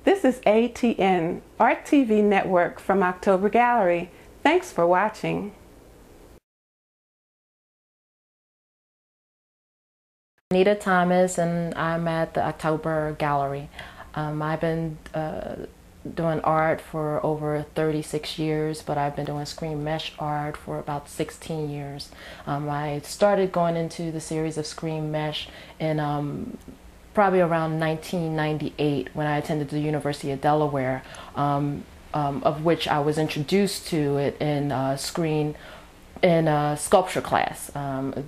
This is ATN, Art TV Network from October Gallery. Thanks for watching. Anita Thomas, and I'm at the October Gallery. I've been doing art for over 36 years, but I've been doing screen mesh art for about 16 years. I started going into the series of screen mesh in probably around 1998 when I attended the University of Delaware, of which I was introduced to it in sculpture class.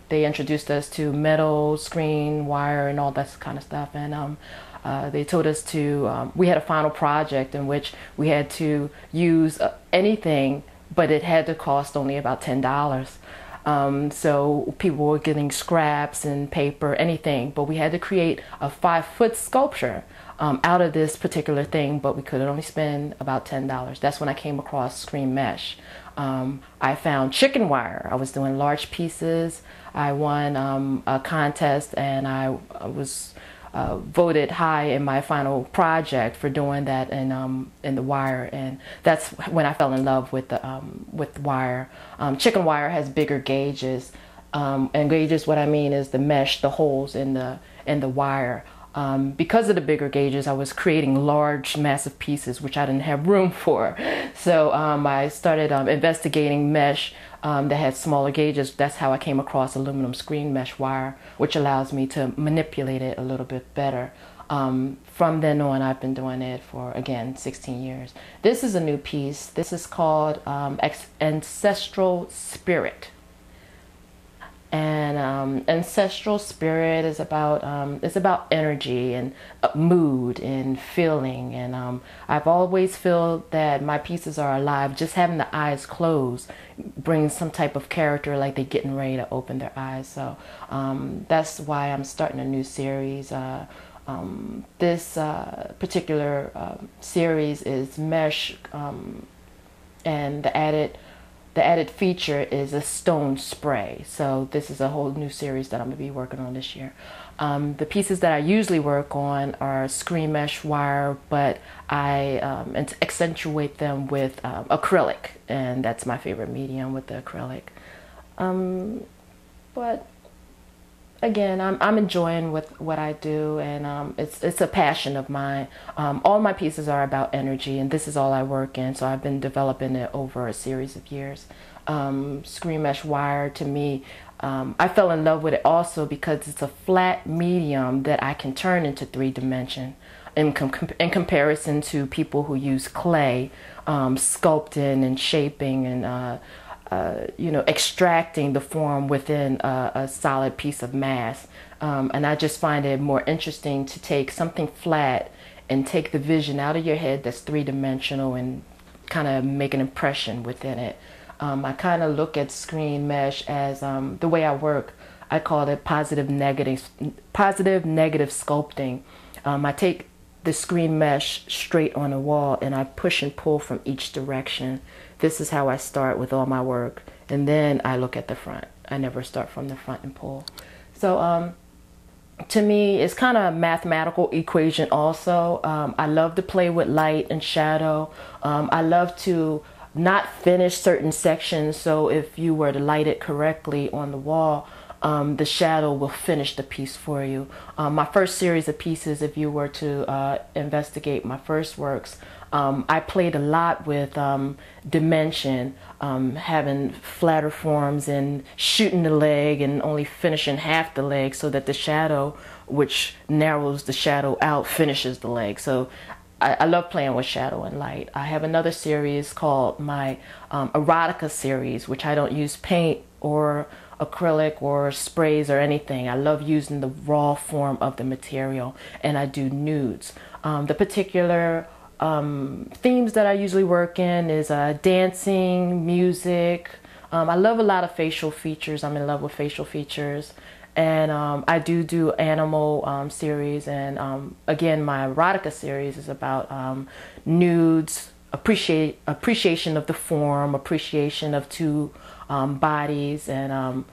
They introduced us to metal, screen, wire, and all that kind of stuff. And they told us to, we had a final project in which we had to use anything, but it had to cost only about $10. So people were getting scraps and paper, anything, but we had to create a 5-foot sculpture out of this particular thing, but we could only spend about $10. That's when I came across screen mesh. I found chicken wire. I was doing large pieces. I won a contest, and I was voted high in my final project for doing that in the wire, and that's when I fell in love with wire. Chicken wire has bigger gauges, and gauges, what I mean is the mesh, the holes in the wire. Because of the bigger gauges, I was creating large, massive pieces, which I didn't have room for. So I started investigating mesh that had smaller gauges. That's how I came across aluminum screen mesh wire, which allows me to manipulate it a little bit better. From then on, I've been doing it for, again, 16 years. This is a new piece. This is called Ancestral Spirit. And ancestral spirit is about energy and mood and feeling, and I've always felt that my pieces are alive. Just having the eyes closed brings some type of character, like they're getting ready to open their eyes. So that's why I'm starting a new series. This particular series is mesh, and the added feature is a stone spray. So this is a whole new series that I'm going to be working on this year. The pieces that I usually work on are screen mesh wire, but I accentuate them with acrylic, and that's my favorite medium, with the acrylic. But again, I'm enjoying what I do, and it's a passion of mine. All my pieces are about energy, and this is all I work in, so I've been developing it over a series of years. Screen mesh wire, to me, I fell in love with it also because it's a flat medium that I can turn into 3-dimension in comparison to people who use clay, sculpting and shaping and you know, extracting the form within a solid piece of mass. And I just find it more interesting to take something flat and take the vision out of your head that's 3-dimensional and kind of make an impression within it. I kind of look at screen mesh as the way I work. I call it positive negative sculpting. I take the screen mesh straight on the wall, and I push and pull from each direction. This is how I start with all my work, and then I look at the front. I never start from the front and pull. So to me, it's kind of a mathematical equation also. I love to play with light and shadow. I love to not finish certain sections, so if you were to light it correctly on the wall, the shadow will finish the piece for you. My first series of pieces, if you were to investigate my first works, I played a lot with dimension, having flatter forms and shooting the leg and only finishing half the leg so that the shadow, which narrows the shadow out, finishes the leg. So I love playing with shadow and light. I have another series called my erotica series, which I don't use paint or acrylic or sprays or anything. I love using the raw form of the material, and I do nudes. The particular themes that I usually work in is dancing, music. I love a lot of facial features. I'm in love with facial features. And I do animal series, and again, my erotica series is about nudes, appreciation of the form, appreciation of two bodies, and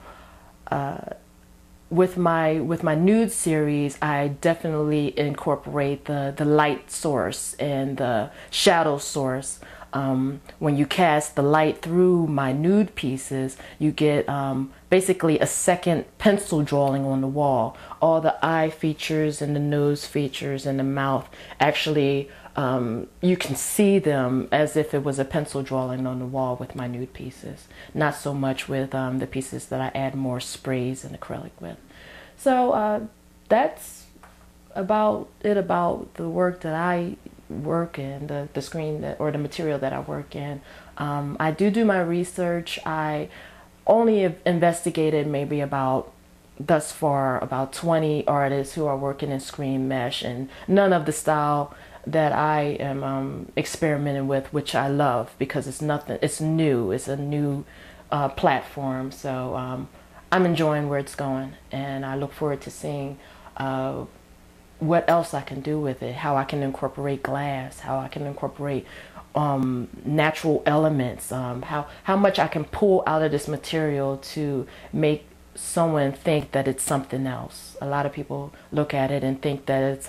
with my nude series, I definitely incorporate the light source and the shadow source. When you cast the light through my nude pieces, you get basically a second pencil drawing on the wall. All the eye features and the nose features and the mouth, actually you can see them as if it was a pencil drawing on the wall with my nude pieces. Not so much with the pieces that I add more sprays and acrylic with. So that's about the work that I work in, the screen or the material that I work in. I do my research. I only have investigated maybe thus far about 20 artists who are working in screen mesh, and none of the style that I am experimenting with, which I love because it's new. It's a new platform. So I'm enjoying where it's going, and I look forward to seeing what else I can do with it, how I can incorporate glass, how I can incorporate natural elements, how much I can pull out of this material to make someone think that it's something else. A lot of people look at it and think that it's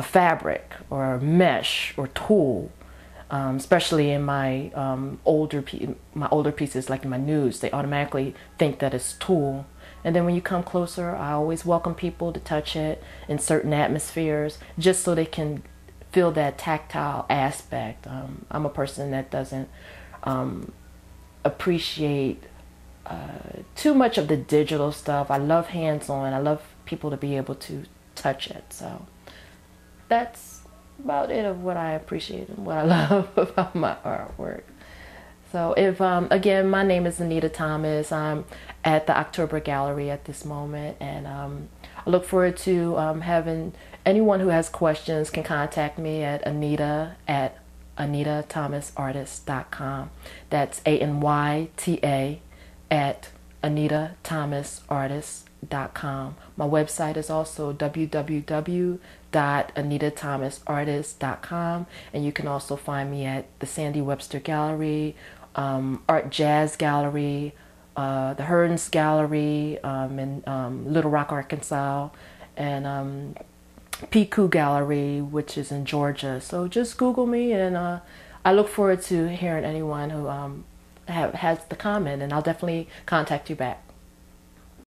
fabric or mesh or tulle, especially in my older pieces, like in my nudes. They automatically think that it's tulle. And then when you come closer, I always welcome people to touch it in certain atmospheres, just so they can feel that tactile aspect. I'm a person that doesn't appreciate too much of the digital stuff. I love hands-on. I love people to be able to touch it. So that's about it of what I appreciate and what I love about my artwork. So if, again, my name is Anyta Thomas. I'm at the October Gallery at this moment, and I look forward to having anyone who has questions can contact me at Anyta at AnytaThomasArtist.com. That's ANYTA at AnytaThomasArtist.com. My website is also www.AnytaThomasArtist.com, and you can also find me at the Sandy Webster Gallery, Art Jazz Gallery, the Hearns Gallery in Little Rock, Arkansas, and Piku Gallery, which is in Georgia. So just Google me, and I look forward to hearing anyone who has the comment, and I'll definitely contact you back.